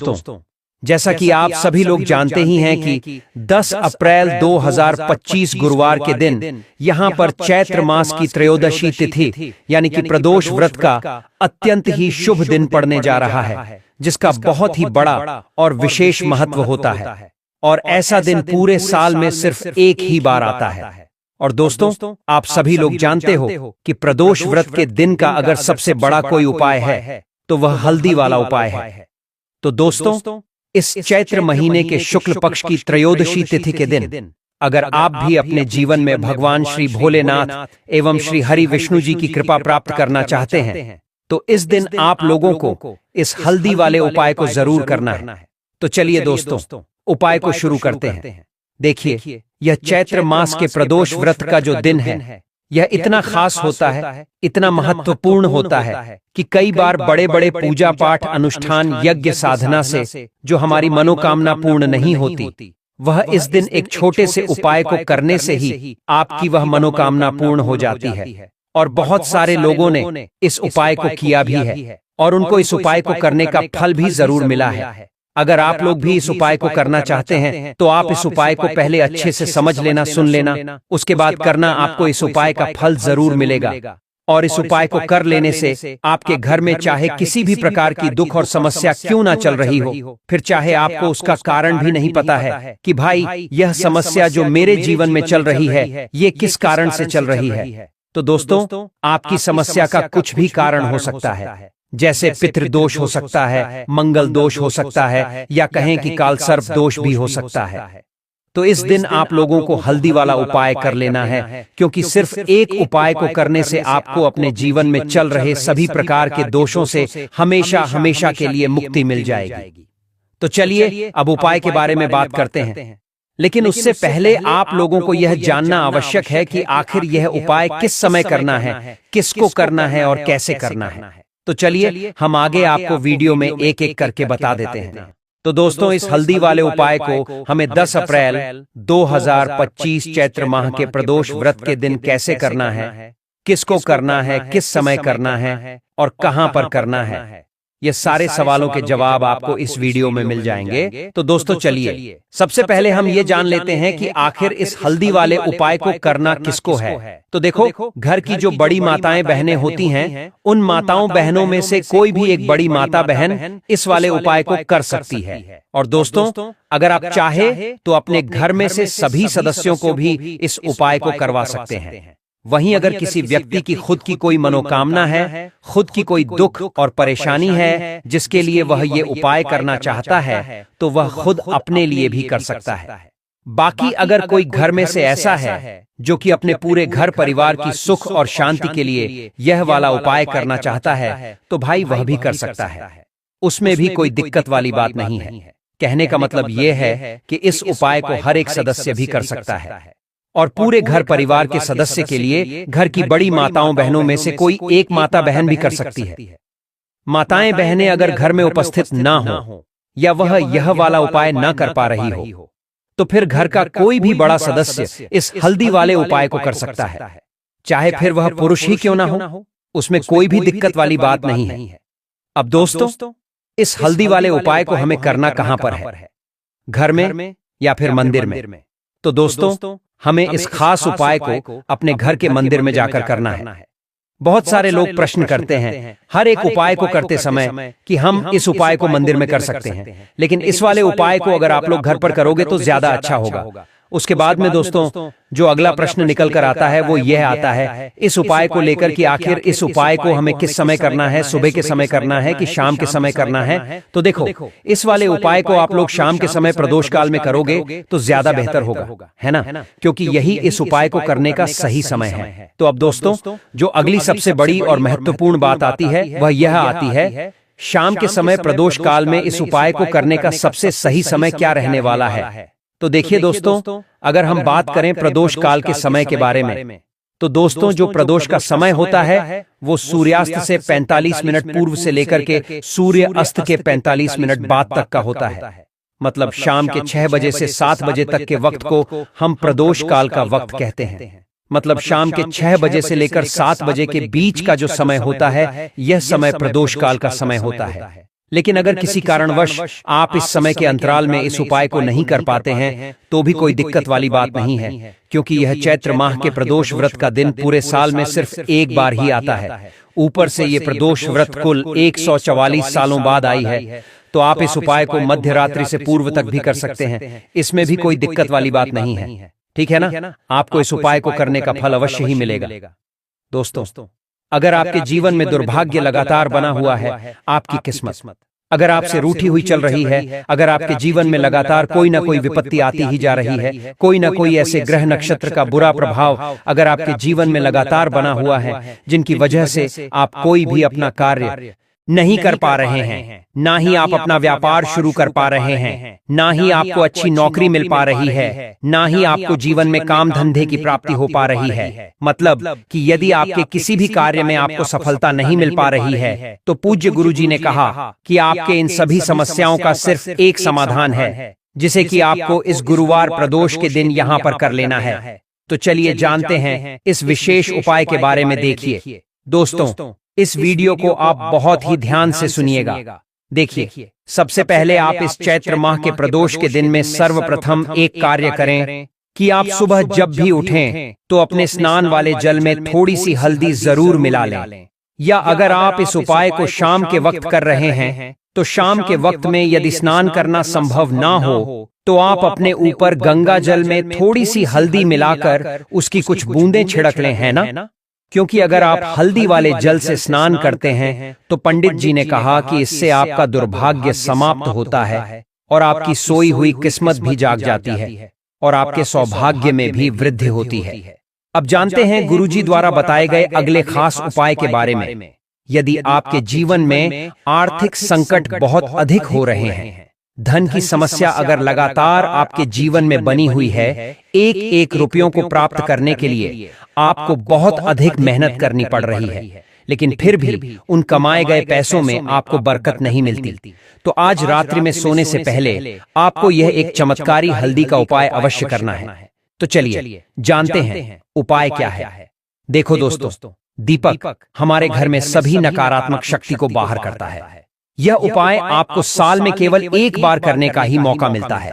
दोस्तों, जैसा कि आप सभी लोग जानते ही हैं कि 10 अप्रैल 2025 गुरुवार के दिन यहाँ पर चैत्र मास की त्रयोदशी तिथि यानी कि प्रदोष व्रत का अत्यंत ही शुभ दिन पड़ने जा रहा है, जिसका बहुत ही बड़ा और विशेष महत्व होता है। और ऐसा दिन पूरे साल में सिर्फ एक ही बार आता है। और दोस्तों, आप सभी लोग जानते हो कि प्रदोष व्रत के दिन का अगर सबसे बड़ा कोई उपाय है तो वह हल्दी वाला उपाय है। तो दोस्तों, इस चैत्र महीने के शुक्ल पक्ष की त्रयोदशी तिथि के दिन अगर आप भी अपने जीवन में भगवान श्री भोलेनाथ एवं श्री हरि विष्णु जी की कृपा प्राप्त करना चाहते हैं तो इस दिन आप लोगों को इस हल्दी वाले उपाय को जरूर करना है। तो चलिए दोस्तों, उपाय को शुरू करते हैं। देखिए, यह चैत्र मास के प्रदोष व्रत का जो दिन है यह इतना खास होता है, इतना महत्वपूर्ण होता है कि कई बार बड़े बड़े पूजा पाठ अनुष्ठान यज्ञ साधना से जो हमारी मनोकामना पूर्ण नहीं होती, वह इस दिन एक छोटे से उपाय को करने से ही आपकी वह मनोकामना पूर्ण हो जाती है। और बहुत सारे लोगों ने इस उपाय को किया भी है और उनको इस उपाय को करने का फल भी जरूर मिला है। अगर आप लोग भी इस उपाय को करना चाहते हैं तो आप इस उपाय को पहले अच्छे से समझ लेना, सुन लेना, उसके बाद करना। आपको इस उपाय का फल जरूर मिलेगा। और इस उपाय को कर लेने से आपके घर में चाहे किसी भी प्रकार की दुख और समस्या क्यों ना चल रही हो, फिर चाहे आपको उसका कारण भी नहीं पता है कि भाई यह समस्या जो मेरे जीवन में चल रही है ये किस कारण से चल रही है, तो दोस्तों, आपकी समस्या का कुछ भी कारण हो सकता है। जैसे पितृदोष हो सकता है, मंगल दोष हो सकता है, या कहें कि काल सर्प दोष भी हो सकता है। तो इस दिन आप लोगों को हल्दी वाला उपाय कर लेना है, क्योंकि सिर्फ एक उपाय को करने से आपको अपने जीवन में चल रहे सभी प्रकार के दोषों से हमेशा हमेशा के लिए मुक्ति मिल जाएगी। तो चलिए अब उपाय के बारे में बात करते हैं। लेकिन उससे पहले आप लोगों को यह जानना आवश्यक है कि आखिर यह उपाय किस समय करना है, किसको करना है और कैसे करना है। तो चलिए हम आगे आपको वीडियो में एक एक करके बता देते हैं। तो दोस्तों, इस हल्दी वाले उपाय को हमें 10 अप्रैल 2025 चैत्र माह के प्रदोष व्रत के दिन कैसे करना है, किसको करना है, किस समय करना है और कहां पर करना है, ये सारे सवालों के जवाब आपको इस वीडियो में मिल जाएंगे। तो दोस्तों चलिए सबसे पहले हम ये जान लेते हैं कि आखिर इस हल्दी वाले उपाय को करना किसको है। तो देखो, घर की जो बड़ी माताएं बहनें होती हैं, उन माताओं बहनों में से कोई भी एक बड़ी माता बहन इस वाले उपाय को कर सकती है। और दोस्तों, अगर आप चाहे तो अपने घर में से सभी सदस्यों को भी इस उपाय को करवा सकते हैं। वहीं अगर किसी व्यक्ति की खुद की कोई मनोकामना है, खुद की कोई दुख और परेशानी है जिसके लिए वह ये उपाय करना चाहता है, तो वह खुद अपने लिए भी कर सकता है। बाकी अगर कोई घर में से ऐसा है जो कि अपने पूरे घर परिवार की सुख और शांति के लिए यह वाला उपाय करना चाहता है, तो भाई वह भी कर सकता है। उसमें भी कोई दिक्कत वाली बात नहीं है। कहने का मतलब यह है कि इस उपाय को हर एक सदस्य भी कर सकता है। और पूरे घर परिवार के सदस्य के लिए घर की बड़ी माताओं बहनों में से कोई एक माता बहन भी कर सकती है। माताएं बहनें अगर घर में उपस्थित ना हो या वह यह वाला उपाय ना कर पा रही हो, तो फिर घर का कोई भी बड़ा सदस्य इस हल्दी वाले उपाय को कर सकता है। चाहे फिर वह पुरुष ही क्यों ना हो, उसमें कोई भी दिक्कत वाली बात नहीं है। अब दोस्तों, इस हल्दी वाले उपाय को हमें करना कहां पर है, घर में या फिर मंदिर में? तो दोस्तों, हमें इस खास उपाय को अपने घर के मंदिर में जाकर करना है। बहुत सारे लोग प्रश्न करते हैं हर एक उपाय को करते समय कि हम इस उपाय को मंदिर में कर सकते हैं, लेकिन इस वाले उपाय को अगर आप लोग घर पर करोगे तो ज्यादा अच्छा होगा। उसके बाद में दोस्तों जो अगला प्रश्न निकल कर आता है वो यह आता है इस उपाय को लेकर कि आखिर इस उपाय को हमें किस समय करना है, सुबह के समय करना है कि शाम के समय करना है। तो देखो, इस वाले उपाय को आप लोग शाम के समय प्रदोष काल में करोगे तो ज्यादा बेहतर होगा, है ना, क्योंकि यही इस उपाय को करने का सही समय है। तो अब दोस्तों, जो अगली सबसे बड़ी और महत्वपूर्ण बात आती है वह यह आती है शाम के समय प्रदोष काल में इस उपाय को करने का सबसे सही समय क्या रहने वाला है। तो देखिए दोस्तों, अगर हम बात करें प्रदोष काल के समय के बारे में, तो दोस्तों जो प्रदोष का समय होता है वो सूर्यास्त से 45 मिनट पूर्व से लेकर के सूर्य अस्त के 45 मिनट बाद तक का होता है। मतलब शाम के 6 बजे से 7 बजे तक के वक्त को हम प्रदोष काल का वक्त कहते हैं। मतलब शाम के 6 बजे से लेकर 7 बजे के बीच का जो समय होता है यह समय प्रदोष काल का समय होता है। लेकिन अगर किसी कारणवश आप इस समय के अंतराल में इस उपाय को नहीं कर पाते हैं तो भी कोई दिक्कत वाली बात नहीं है, क्योंकि यह चैत्र माह के प्रदोष व्रत का दिन पूरे साल में सिर्फ एक बार ही आता है। ऊपर से ये प्रदोष व्रत कुल 144 सालों बाद आई है, तो आप इस उपाय को मध्य रात्रि से पूर्व तक भी कर सकते हैं। इसमें भी कोई दिक्कत वाली बात नहीं है, ठीक है ना? आपको इस उपाय को करने का फल अवश्य ही मिलेगा। दोस्तों, अगर आपके जीवन में दुर्भाग्य लगातार बना हुआ है, आपकी किस्मत अगर आपसे रूठी हुई चल रही है, अगर आपके जीवन में लगातार कोई ना कोई विपत्ति आती ही जा रही है, कोई ना कोई ऐसे ग्रह नक्षत्र का बुरा प्रभाव अगर आपके जीवन में लगातार बना हुआ है जिनकी वजह से आप कोई भी अपना कार्य नहीं कर पा रहे हैं, ना ही आप अपना व्यापार शुरू कर पा रहे हैं, ना ही आपको अच्छी नौकरी मिल पा रही है, ना ही आपको जीवन में काम धंधे की प्राप्ति हो पा रही है, मतलब कि यदि आपके किसी भी कार्य में आपको सफलता नहीं मिल पा रही है, तो पूज्य गुरुजी ने कहा कि आपके इन सभी समस्याओं का सिर्फ एक समाधान है, जिसे कि आपको इस गुरुवार प्रदोष के दिन यहाँ पर कर लेना है। तो चलिए जानते हैं इस विशेष उपाय के बारे में। देखिए दोस्तों, इस वीडियो को आप बहुत ही ध्यान से सुनिएगा। देखिए, सबसे पहले आप इस चैत्र माह के प्रदोष के दिन में सर्वप्रथम एक कार्य करें कि आप सुबह जब भी उठें तो अपने स्नान वाले जल में थोड़ी सी हल्दी जरूर मिला लें। या अगर आप इस उपाय को शाम के वक्त कर रहे हैं तो शाम के वक्त में यदि स्नान करना संभव ना हो तो आप अपने ऊपर गंगा जल में थोड़ी सी हल्दी मिलाकर उसकी कुछ बूंदें छिड़क लें, है ना? क्योंकि अगर आप हल्दी वाले जल से स्नान करते हैं तो पंडित जी ने कहा कि इससे आपका दुर्भाग्य समाप्त होता है और आपकी सोई हुई किस्मत भी जाग जाती है और आपके सौभाग्य में भी वृद्धि होती है। अब जानते हैं गुरुजी द्वारा बताए गए अगले खास उपाय के बारे में। यदि आपके जीवन में आर्थिक संकट बहुत अधिक हो रहे हैं, धन की समस्या अगर लगातार आपके जीवन में बनी हुई है, एक एक रुपयों को प्राप्त करने के लिए आपको बहुत अधिक मेहनत करनी पड़ रही है, लेकिन फिर भी उन कमाए गए पैसों में आपको बरकत नहीं मिलती, तो आज रात्रि में सोने से पहले आपको यह एक चमत्कारी हल्दी का उपाय अवश्य करना है। तो चलिए जानते हैं उपाय क्या है। देखो दोस्तों, दीपक हमारे घर में सभी नकारात्मक शक्ति को बाहर करता है। यह उपाय आपको साल में केवल एक बार करने का ही मौका मिलता है।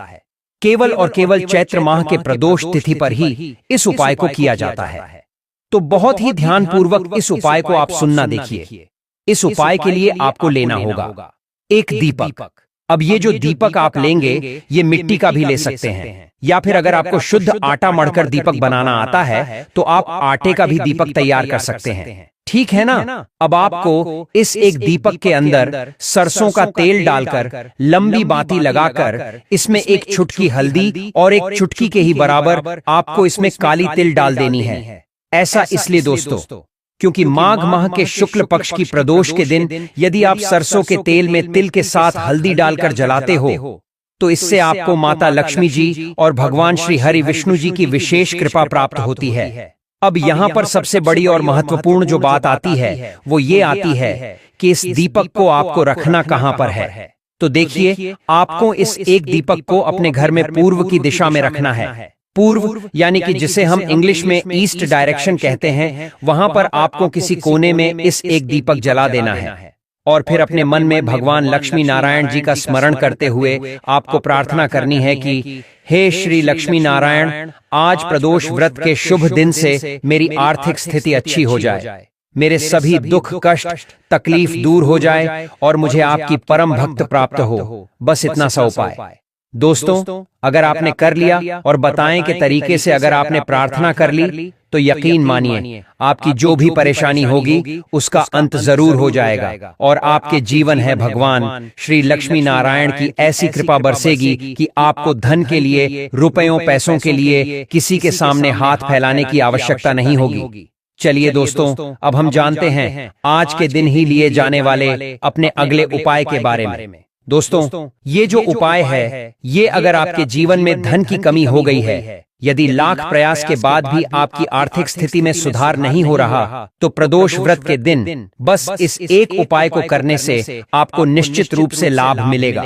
केवल और केवल चैत्र माह के प्रदोष तिथि पर ही इस उपाय को किया जाता है। तो बहुत ही ध्यानपूर्वक इस उपाय को आप सुनना। देखिए, इस उपाय के लिए आपको लेना होगा एक दीपक। अब ये जो दीपक आप लेंगे ये मिट्टी का भी ले सकते हैं, या फिर अगर आपको शुद्ध आटा मढ़कर दीपक बनाना आता है तो आप आटे का भी दीपक तैयार कर सकते हैं, ठीक है ना? अब आपको इस एक दीपक के अंदर सरसों का तेल डालकर लंबी बाती लगाकर इसमें एक चुटकी हल्दी और एक चुटकी के ही बराबर आपको इसमें काली तिल डाल देनी है। ऐसा इसलिए दोस्तों क्योंकि माघ माह के शुक्ल पक्ष की प्रदोष के दिन यदि आप सरसों के तेल में तिल के साथ हल्दी डालकर जलाते हो तो इससे आपको माता लक्ष्मी जी और भगवान श्री हरि विष्णु जी की विशेष कृपा प्राप्त होती है। अब यहाँ पर सबसे बड़ी और महत्वपूर्ण जो बात आती है वो ये आती है कि इस दीपक को आपको रखना कहाँ पर है। तो देखिए, आपको इस एक दीपक को अपने घर में पूर्व की दिशा में रखना है। पूर्व यानी कि जिसे हम इंग्लिश में ईस्ट डायरेक्शन कहते हैं, वहां पर आपको किसी कोने में इस एक दीपक जला देना है और फिर अपने मन में भगवान लक्ष्मी नारायण जी का स्मरण करते हुए आपको प्रार्थना करनी है कि हे श्री लक्ष्मी नारायण, आज प्रदोष व्रत के शुभ दिन से मेरी आर्थिक स्थिति अच्छी हो जाए, मेरे सभी दुख कष्ट तकलीफ दूर हो जाए और मुझे आपकी परम भक्त प्राप्त हो। बस इतना सा उपाय। दोस्तों, अगर आपने कर लिया और बताएं के तरीके से अगर आपने प्रार्थना कर ली तो यकीन मानिए आपकी जो भी परेशानी होगी उसका अंत जरूर हो जाएगा और आपके जीवन है भगवान श्री लक्ष्मी नारायण की ऐसी कृपा बरसेगी कि आपको धन के लिए, रुपयों पैसों के लिए किसी के सामने हाथ फैलाने की आवश्यकता नहीं होगी। चलिए दोस्तों, अब हम जानते हैं आज के दिन ही लिए जाने वाले अपने अगले उपाय के बारे में। दोस्तों, ये जो उपाय है ये अगर आपके जीवन में धन की कमी हो गई है, यदि लाख प्रयास के बाद भी आपकी आर्थिक स्थिति में सुधार नहीं हो रहा, तो प्रदोष व्रत के दिन बस इस एक उपाय को करने से आपको निश्चित रूप से लाभ मिलेगा।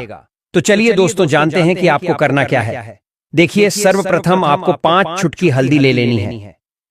तो चलिए दोस्तों जानते हैं कि आपको करना क्या है। देखिए, सर्वप्रथम आपको 5 चुटकी हल्दी ले लेनी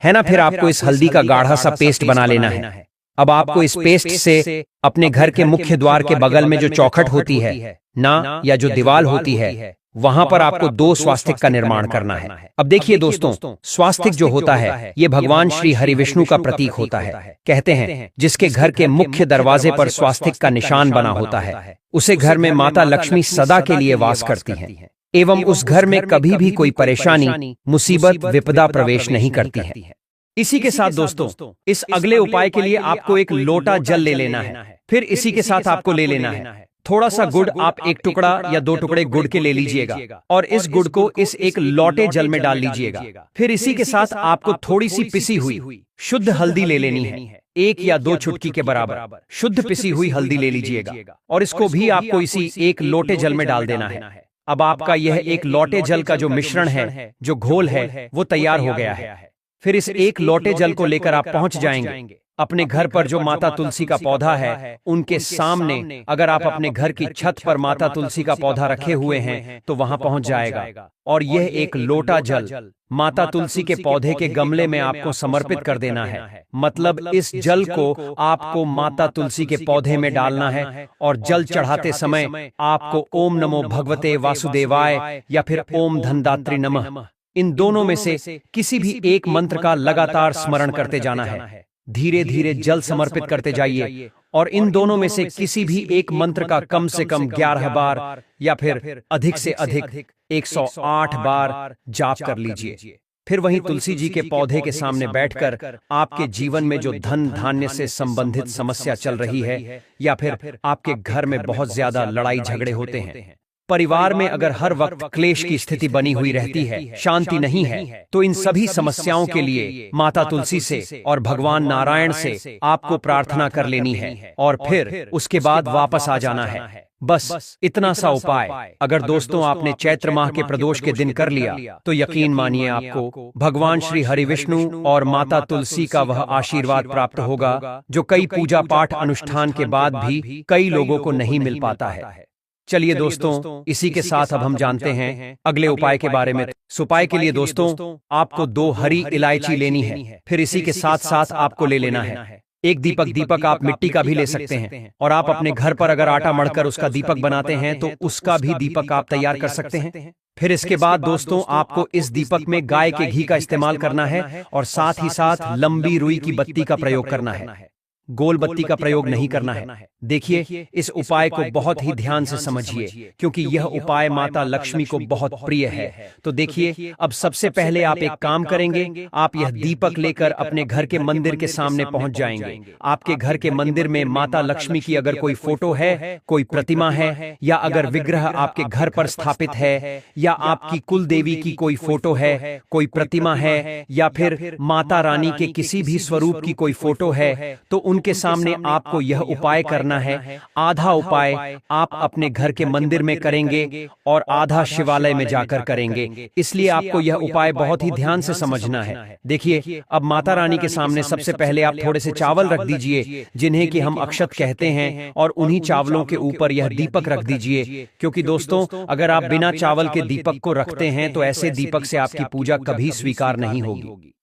है ना? फिर आपको इस हल्दी का गाढ़ा सा पेस्ट बना लेना है। अब आपको इस पेस्ट से अपने घर के मुख्य द्वार के बगल में जो चौखट होती है ना, या जो दीवार होती है, वहां पर आपको 2 स्वास्तिक का निर्माण करना है। अब देखिए दोस्तों, स्वास्तिक जो होता है ये भगवान श्री हरिविष्णु का प्रतीक होता है। कहते हैं जिसके घर के मुख्य दरवाजे पर स्वास्तिक का निशान बना होता है, उसे घर में माता लक्ष्मी सदा के लिए वास करती हैं, एवं उस घर में कभी भी कोई परेशानी, मुसीबत, विपदा प्रवेश नहीं करती है। इसी के साथ दोस्तों, इस अगले उपाय के लिए आपको एक लोटा जल ले लेना है। फिर इसी के साथ आपको ले लेना है थोड़ा सा गुड़। आप 1 टुकड़ा या 2 टुकड़े गुड़ के ले लीजिएगा और इस गुड़ को इस एक लोटे जल में डाल लीजिएगा। फिर इसी के साथ आपको थोड़ी सी पिसी हुई शुद्ध हल्दी ले लेनी है, 1 या 2 चुटकी के बराबर शुद्ध पिसी हुई हल्दी ले लीजिएगा और इसको भी आपको इसी एक लोटे जल में डाल देना है। अब आपका यह एक लोटे जल का जो मिश्रण है, जो घोल है, वो तैयार हो गया है। फिर इस एक लोटे जल को लेकर आप पहुंच जाएंगे अपने घर पर जो माता तुलसी का पौधा है उनके सामने। अगर आप अपने घर की छत पर माता तुलसी का पौधा रखे हुए हैं तो वहां पहुंच जाएगा और यह एक लोटा जल माता तुलसी के पौधे के गमले में आपको समर्पित कर देना है। मतलब इस जल को आपको माता तुलसी के पौधे में डालना है और जल चढ़ाते समय आपको ओम नमो भगवते वासुदेवाय या फिर ओम धनदात्री नमः, इन दोनों में से किसी भी एक मंत्र का लगातार स्मरण करते जाना है। धीरे धीरे जल समर्पित करते जाइए और इन दोनों में से किसी भी एक मंत्र का कम से कम 11 बार या फिर अधिक से अधिक 108 बार जाप कर लीजिए। फिर वहीं तुलसी जी के पौधे के सामने बैठकर आपके जीवन में जो धन धान्य से संबंधित समस्या चल रही है या फिर आपके घर में बहुत ज्यादा लड़ाई झगड़े होते हैं, परिवार में अगर हर वक्त क्लेश की स्थिति बनी हुई रहती है, शांति नहीं है, तो इन सभी समस्याओं के लिए माता तुलसी से और भगवान नारायण से आपको प्रार्थना कर लेनी है और फिर उसके बाद वापस आ जाना है। बस इतना सा उपाय अगर दोस्तों आपने चैत्र माह के प्रदोष के दिन कर लिया तो यकीन मानिए आपको भगवान श्री हरिविष्णु और माता तुलसी का वह आशीर्वाद प्राप्त होगा जो कई पूजा पाठ अनुष्ठान के बाद भी कई लोगों को नहीं मिल पाता है। चलिए दोस्तों, इसी के साथ अब हम जानते हैं अगले उपाय के बारे में। इस उपाय के लिए दोस्तों आपको 2 हरी इलायची लेनी है। फिर इसी के साथ साथ आपको ले लेना है एक दीपक आप मिट्टी का भी ले सकते हैं और आप अपने घर पर अगर आटा मढ़कर उसका दीपक बनाते हैं तो उसका भी दीपक आप तैयार कर सकते हैं। फिर इसके बाद दोस्तों आपको इस दीपक में गाय के घी का इस्तेमाल करना है और साथ ही साथ लंबी रुई की बत्ती का प्रयोग करना है, गोल बत्ती का प्रयोग नहीं करना है। देखिए, इस उपाय को बहुत ही ध्यान से समझिए क्योंकि यह उपाय माता लक्ष्मी को बहुत प्रिय है। तो देखिए, अब सबसे पहले आप एक काम करेंगे, आप यह दीपक लेकर अपने घर के मंदिर के सामने पहुंच जाएंगे। आपके घर के मंदिर में माता लक्ष्मी की अगर कोई फोटो है, कोई प्रतिमा है, या अगर विग्रह आपके घर पर स्थापित है, या आपकी कुल देवी की कोई फोटो है, कोई प्रतिमा है, या फिर माता रानी के किसी भी स्वरूप की कोई फोटो है, तो उनके सामने आपको यह उपाय करना है। आधा उपाय आप अपने घर के मंदिर में करेंगे और आधा शिवालय में जाकर करेंगे। इसलिए आपको यह उपाय बहुत ही ध्यान से समझना है। देखिए, अब माता रानी के सामने सबसे पहले आप थोड़े से चावल रख दीजिए जिन्हें कि हम अक्षत कहते हैं, और उन्हीं चावलों के ऊपर यह दीपक रख दीजिए। क्योंकि दोस्तों, अगर आप बिना चावल के दीपक को रखते हैं तो ऐसे दीपक से आपकी पूजा कभी स्वीकार नहीं होगी।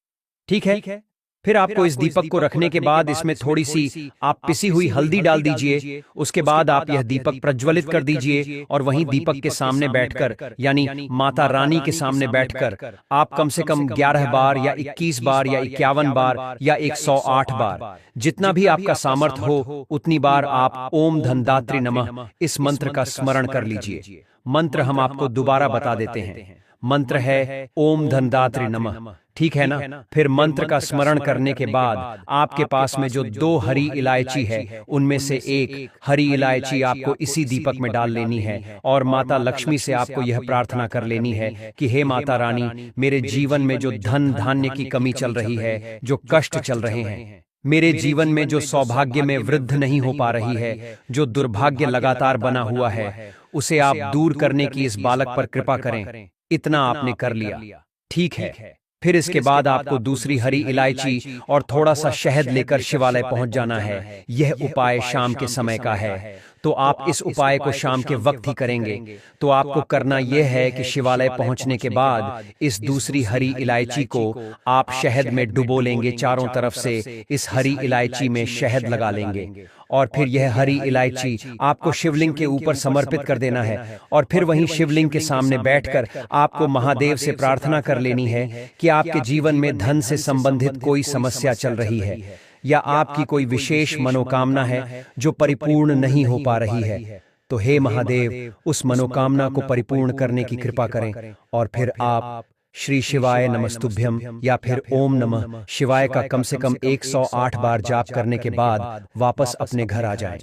ठीक है। फिर आपको इस दीपक को रखने के बाद इसमें थोड़ी सी आप पिसी हुई हल्दी डाल दीजिए। उसके बाद आप यह दीपक प्रज्वलित कर दीजिए और वहीं दीपक के सामने बैठकर, यानी माता रानी के सामने बैठकर, आप कम से कम 11 बार या 21 बार या 51 बार या 108 बार, जितना भी आपका सामर्थ हो उतनी बार आप ओम धनदात्री नमः इस मंत्र का स्मरण कर लीजिए। मंत्र हम आपको दोबारा बता देते हैं। मंत्र है ओम धनदात्री नमः। ठीक है ना। फिर मंत्र का स्मरण करने के बाद आपके पास में जो 2 हरी इलायची है उनमें से एक हरी इलायची आपको इसी दीपक में डाल लेनी है और माता लक्ष्मी से आपको यह प्रार्थना कर लेनी है कि हे माता रानी, मेरे जीवन में जो धन धान्य की कमी चल रही है, जो कष्ट चल रहे हैं, मेरे जीवन में जो सौभाग्य में वृद्धि नहीं हो पा रही है, जो दुर्भाग्य लगातार बना हुआ है, उसे आप दूर करने की इस बालक पर कृपा करें। इतना आपने कर लिया, ठीक है। फिर इसके बाद आपको दूसरी हरी इलायची और थोड़ा सा शहद लेकर शिवालय पहुंच जाना है। यह उपाय शाम के समय का है। तो आप इस उपाय को शाम के वक्त ही करेंगे। तो आपको करना यह है कि शिवालय पहुंचने के बाद इस दूसरी हरी इलायची को आप शहद में डुबो लेंगे। चारों तरफ से इस हरी इलायची में शहद लगा लेंगे और फिर यह हरी इलायची आपको शिवलिंग के ऊपर समर्पित कर देना है। और फिर वहीं शिवलिंग के सामने बैठकर आपको महादेव से प्रार्थना कर लेनी है कि आपके जीवन में धन से संबंधित कोई समस्या चल रही है या आपकी कोई विशेष मनोकामना है जो परिपूर्ण नहीं हो पा रही है, तो हे महादेव उस मनोकामना को परिपूर्ण करने की कृपा करें। और फिर आप श्री शिवाय नमस्तुभ्यम या फिर ओम नमः शिवाय का कम से कम 108 बार जाप करने के बाद वापस अपने घर आ जाएं।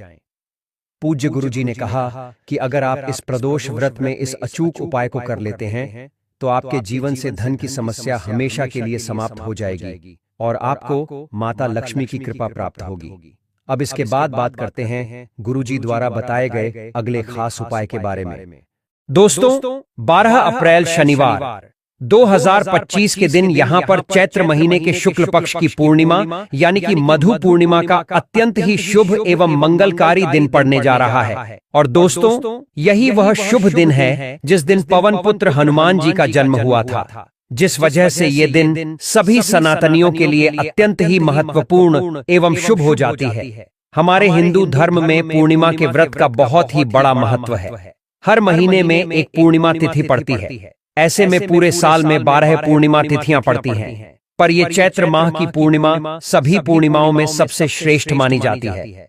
पूज्य गुरुजी ने कहा कि अगर आप इस प्रदोष व्रत में इस अचूक उपाय को कर लेते हैं तो आपके जीवन से धन की समस्या हमेशा के लिए समाप्त हो जाएगी और आपको माता लक्ष्मी की कृपा प्राप्त होगी। अब इसके बाद बात करते हैं गुरुजी द्वारा बताए गए अगले खास उपाय के बारे में। दोस्तों, 12 अप्रैल शनिवार 2025 के दिन यहाँ पर चैत्र महीने के शुक्ल पक्ष की पूर्णिमा यानी कि मधु पूर्णिमा का अत्यंत ही शुभ एवं मंगलकारी दिन पड़ने जा रहा है। और दोस्तों, यही वह शुभ दिन है जिस दिन पवन पुत्र हनुमान जी का जन्म हुआ था, जिस वजह से ये दिन सभी सनातनियों के लिए अत्यंत ही महत्वपूर्ण एवं शुभ हो जाती है। हमारे हिंदू धर्म में पूर्णिमा के व्रत का बहुत ही बड़ा महत्व है। हर महीने में एक पूर्णिमा तिथि पड़ती है। ऐसे में पूरे साल में 12 पूर्णिमा तिथियां पड़ती हैं, पर यह चैत्र माह की पूर्णिमा सभी पूर्णिमाओं में सबसे श्रेष्ठ मानी जाती है।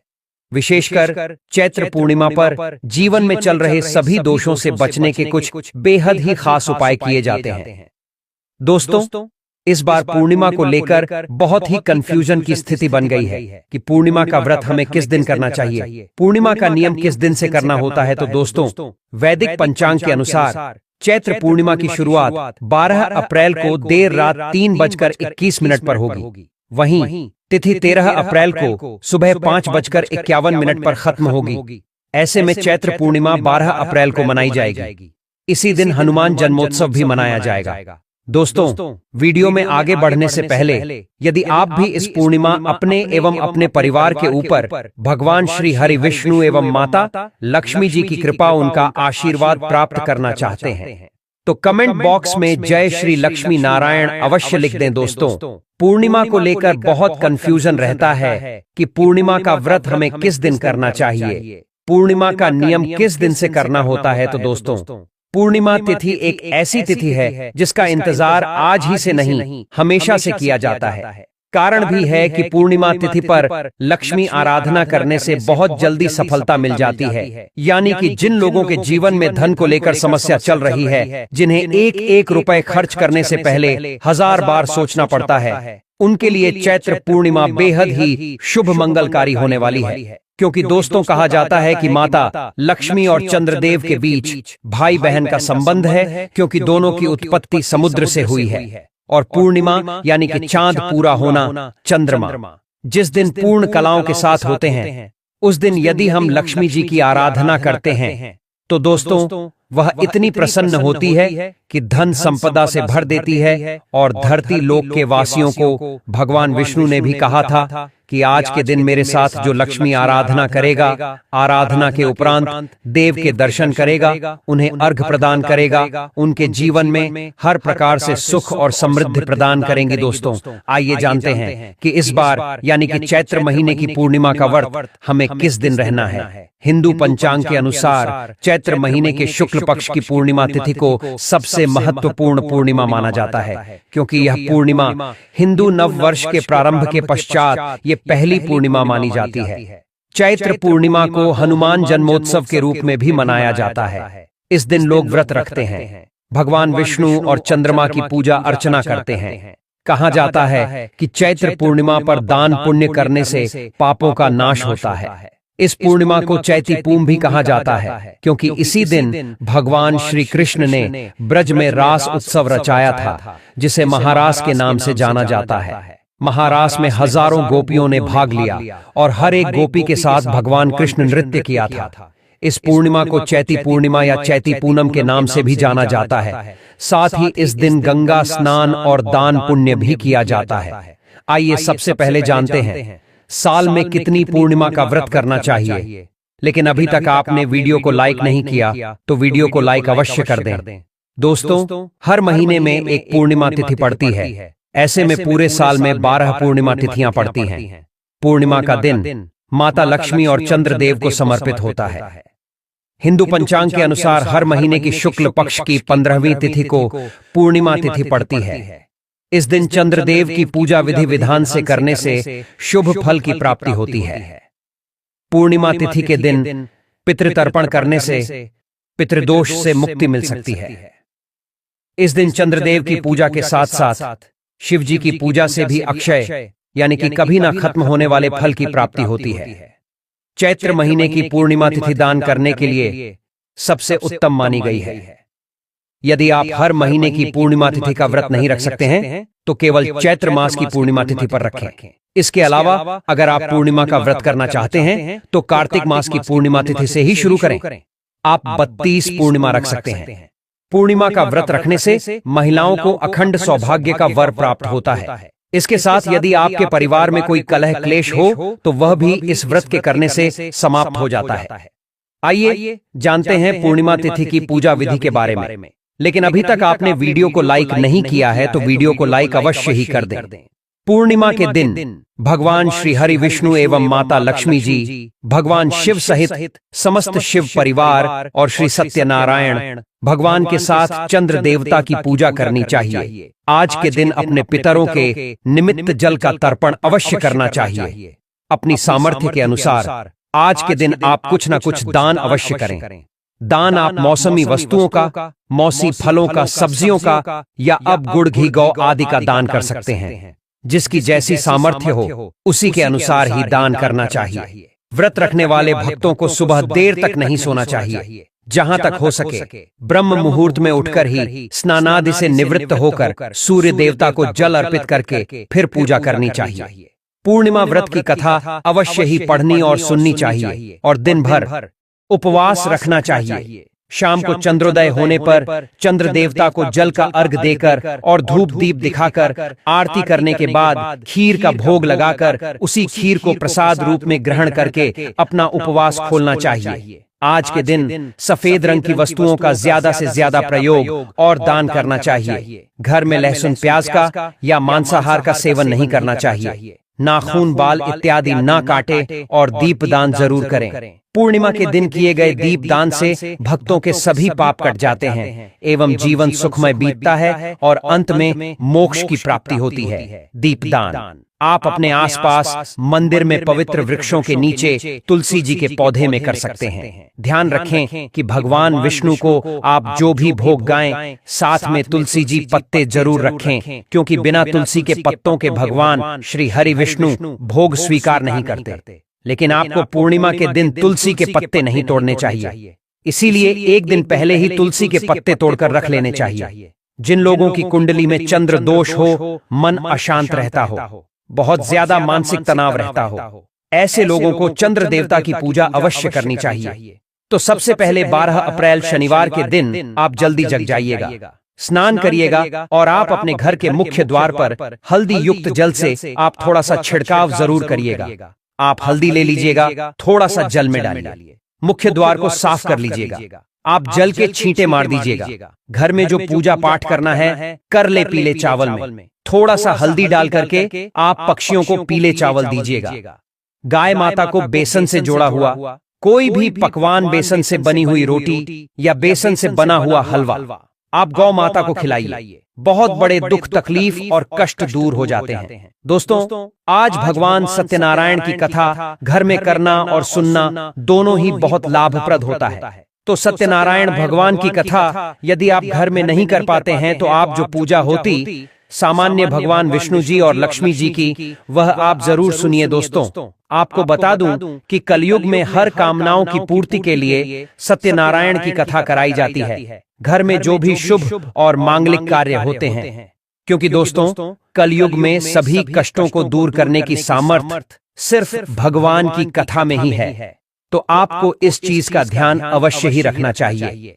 विशेषकर चैत्र पूर्णिमा पर जीवन में चल रहे सभी दोषों से बचने के कुछ बेहद ही खास उपाय किए जाते हैं। दोस्तों, इस बार पूर्णिमा को लेकर बहुत ही कंफ्यूजन की स्थिति बन गई है कि पूर्णिमा का व्रत हमें किस दिन करना चाहिए, पूर्णिमा का नियम किस दिन से करना होता है। तो दोस्तों, वैदिक पंचांग के अनुसार चैत्र पूर्णिमा की शुरुआत 12 अप्रैल को देर रात 3:21 पर होगी। वहीं तिथि 13 अप्रैल को सुबह 5:51 पर खत्म होगी। ऐसे में चैत्र पूर्णिमा 12 अप्रैल को मनाई जाएगी। इसी दिन हनुमान जन्मोत्सव भी मनाया जाएगा। दोस्तों, वीडियो में आगे बढ़ने से पहले यदि आप भी इस पूर्णिमा अपने एवं अपने परिवार के ऊपर भगवान श्री हरि विष्णु एवं माता लक्ष्मी जी की कृपा, उनका आशीर्वाद प्राप्त करना चाहते हैं तो कमेंट बॉक्स में जय श्री लक्ष्मी नारायण अवश्य लिख दें। दोस्तों, पूर्णिमा को लेकर बहुत कंफ्यूजन रहता है कि पूर्णिमा का व्रत हमें किस दिन करना चाहिए, पूर्णिमा का नियम किस दिन से करना होता है। तो दोस्तों, पूर्णिमा तिथि एक ऐसी तिथि है जिसका इंतजार आज ही से नहीं हमेशा से किया जाता है। कारण भी है कि पूर्णिमा तिथि पर लक्ष्मी आराधना करने से बहुत जल्दी सफलता मिल जाती है। यानी कि जिन लोगों के जीवन में धन को लेकर समस्या चल रही है, जिन्हें एक एक रुपए खर्च करने से पहले 1000 बार सोचना पड़ता है, उनके लिए चैत्र पूर्णिमा बेहद ही शुभ मंगलकारी होने वाली है। क्योंकि दोस्तों, कहा जाता है कि माता लक्ष्मी और चंद्रदेव के बीच भाई बहन का संबंध है, क्योंकि दोनों की उत्पत्ति समुद्र से हुई है। और पूर्णिमा यानी कि चांद पूरा होना, चंद्रमा जिस दिन पूर्ण कलाओं के साथ होते हैं, उस दिन यदि हम लक्ष्मी जी की आराधना करते हैं तो दोस्तों, वह इतनी प्रसन्न होती है कि धन संपदा से भर देती है। और धरती लोक के वासियों को भगवान विष्णु ने भी कहा था कि आज के दिन मेरे साथ जो लक्ष्मी आराधना करेगा, आराधना के उपरांत देव के दर्शन करेगा, उन्हें अर्घ प्रदान करेगा, उनके जीवन में हर प्रकार से सुख और समृद्धि प्रदान करेंगे। दोस्तों, आइए जानते हैं कि इस बार यानी कि चैत्र महीने की पूर्णिमा का व्रत हमें किस दिन रहना है। हिंदू पंचांग के अनुसार चैत्र महीने के शुक्ल पक्ष की पूर्णिमा तिथि को सबसे महत्वपूर्ण पूर्णिमा माना जाता है, क्योंकि यह पूर्णिमा हिंदू नव वर्ष के प्रारंभ के पश्चात ये पहली पूर्णिमा मानी जाती है। चैत्र पूर्णिमा को हनुमान जन्मोत्सव के रूप में भी मनाया जाता है। इस दिन लोग व्रत रखते हैं, भगवान विष्णु और चंद्रमा की पूजा अर्चना करते हैं। कहा जाता है कि चैत्र पूर्णिमा पर दान पुण्य करने से पापों का नाश होता है। इस पूर्णिमा को चैती पूम भी कहा जाता है, क्योंकि इसी दिन भगवान श्री कृष्ण ने ब्रज में रास उत्सव रचाया था, जिसे महारास के नाम से जाना जाता है। महारास में हजारों गोपियों ने भाग लिया और हर एक गोपी के साथ भगवान कृष्ण नृत्य किया था। इस पूर्णिमा को चैती पूर्णिमा या चैती पूनम के नाम से भी जाना जाता है। साथ ही इस दिन गंगा स्नान और दान पुण्य भी किया जाता है। आइए सबसे पहले जानते हैं साल में कितनी पूर्णिमा का व्रत करना चाहिए। लेकिन अभी तक आपने वीडियो को लाइक नहीं किया तो वीडियो को लाइक अवश्य कर दें। दोस्तों, हर महीने में एक पूर्णिमा तिथि पड़ती है। ऐसे में पूरे साल में 12 पूर्णिमा तिथियां पड़ती हैं। पूर्णिमा का दिन माता लक्ष्मी और चंद्रदेव को समर्पित होता है। हिंदू पंचांग के अनुसार हर महीने की शुक्ल पक्ष की 15वीं तिथि को पूर्णिमा तिथि पड़ती है। इस दिन चंद्रदेव की पूजा विधि विधान से करने से शुभ फल की प्राप्ति होती है। पूर्णिमा तिथि के दिन पितृतर्पण करने से पितृदोष से मुक्ति मिल सकती है। इस दिन चंद्रदेव की पूजा के साथ साथ शिव जी की पूजा से भी अक्षय यानी कि कभी ना खत्म होने वाले फल की प्राप्ति होती है। चैत्र महीने की पूर्णिमा तिथि दान करने के लिए सबसे उत्तम मानी गई है। यदि आप हर महीने की पूर्णिमा तिथि का व्रत नहीं रख सकते हैं तो केवल चैत्र मास की पूर्णिमा तिथि पर रखें। इसके अलावा अगर आप पूर्णिमा का व्रत करना चाहते हैं तो कार्तिक मास की पूर्णिमा तिथि से ही शुरू करें। आप 32 पूर्णिमा रख सकते हैं। पूर्णिमा का व्रत रखने से महिलाओं को अखंड सौभाग्य का वर प्राप्त होता है। इसके साथ यदि आपके परिवार में कोई कलह क्लेश हो तो वह भी इस व्रत के करने से समाप्त हो जाता है। आइए जानते हैं पूर्णिमा तिथि की पूजा विधि के बारे में। लेकिन अभी तक आपने वीडियो को लाइक नहीं किया है तो वीडियो को लाइक अवश्य ही कर दें। पूर्णिमा के दिन भगवान श्री हरि विष्णु एवं माता लक्ष्मी जी, भगवान शिव सहित समस्त शिव परिवार और श्री सत्यनारायण भगवान के साथ चंद्र देवता की पूजा करनी चाहिए। आज के दिन अपने पितरों के निमित्त जल का तर्पण अवश्य करना चाहिए। अपनी सामर्थ्य के अनुसार आज के दिन आप कुछ न कुछ दान अवश्य करें। दान आप मौसमी वस्तुओं का, मौसमी फलों का, सब्जियों का या अब गुड़ घी गौ आदि का दान कर सकते हैं। जिसकी जैसी सामर्थ्य हो उसी के अनुसार ही दान करना चाहिए। व्रत रखने वाले भक्तों को सुबह देर तक नहीं सोना चाहिए। जहां तक हो सके ब्रह्म मुहूर्त में उठकर ही स्नानादि से निवृत्त होकर सूर्य देवता को जल अर्पित करके फिर पूजा करनी चाहिए। पूर्णिमा व्रत की कथा अवश्य ही पढ़नी और सुननी चाहिए और दिन भर उपवास रखना चाहिए। शाम को चंद्रोदय होने पर चंद्र देवता को जल का अर्घ देकर और धूप दीप दिखाकर आरती करने के बाद खीर का भोग लगाकर उसी खीर को प्रसाद रूप में ग्रहण करके अपना उपवास खोलना चाहिए। आज के दिन सफेद रंग की वस्तुओं का ज्यादा से ज्यादा प्रयोग और दान करना चाहिए। घर में लहसुन प्याज का या मांसाहार का सेवन नहीं करना चाहिए। नाखून बाल इत्यादि ना काटे और दीप दान जरूर करें। पूर्णिमा के दिन किए गए दीप दान से भक्तों के सभी पाप कट जाते हैं एवं जीवन सुखमय बीतता है और अंत में मोक्ष की प्राप्ति होती है। दीप दान आप अपने आसपास मंदिर में पवित्र वृक्षों के नीचे तुलसी जी के पौधे में कर सकते हैं। ध्यान रखें कि भगवान विष्णु को आप जो भी भोग गाएं साथ में तुलसी जी पत्ते जरूर रखें, क्योंकि बिना तुलसी के पत्तों के भगवान श्री हरि विष्णु भोग स्वीकार नहीं करते। लेकिन आपको पूर्णिमा के दिन तुलसी के पत्ते नहीं तोड़ने चाहिए। इसीलिए एक दिन पहले ही तुलसी के पत्ते तोड़कर रख लेने चाहिए। जिन लोगों की कुंडली में चंद्र दोष हो, मन अशांत रहता हो, बहुत ज्यादा मानसिक तनाव रहता हो, ऐसे लोगों को चंद्र देवता की पूजा अवश्य करनी चाहिए। तो सबसे पहले 12 अप्रैल शनिवार के दिन आप जल्दी जग जाइएगा, स्नान करिएगा और आप अपने घर के मुख्य द्वार पर हल्दी युक्त जल से आप थोड़ा सा छिड़काव जरूर करिएगा। आप हल्दी ले लीजिएगा, थोड़ा सा जल में डालिए, मुख्य द्वार को साफ कर लीजिएगा। आप जल के छींटे मार दीजिएगा। घर में जो पूजा पाठ करना है कर ले पीले चावल में थोड़ा सा हल्दी डाल करके आप पक्षियों को पीले चावल दीजिएगा। गाय माता को बेसन से जोड़ा हुआ कोई भी पकवान, बेसन से बनी हुई रोटी या बेसन से बना हुआ हलवा आप गौ माता को खिलाइए। बहुत बड़े दुख, तकलीफ और कष्ट दूर हो जाते हैं। दोस्तों, आज भगवान सत्यनारायण की कथा घर में करना और सुनना दोनों ही बहुत लाभप्रद होता है। तो सत्यनारायण भगवान की कथा यदि आप घर में नहीं कर पाते हैं तो आप जो पूजा होती सामान्य भगवान विष्णु जी और लक्ष्मी जी की, वह आप जरूर सुनिए। दोस्तों, आपको बता दूं कि कलयुग में हर कामनाओं की पूर्ति के लिए सत्यनारायण की कथा कराई जाती है। घर में जो भी शुभ और मांगलिक कार्य होते हैं, क्योंकि दोस्तों कलयुग में सभी कष्टों को दूर करने की सामर्थ सिर्फ भगवान की कथा में ही है। तो आपको इस चीज का ध्यान अवश्य ही रखना चाहिए।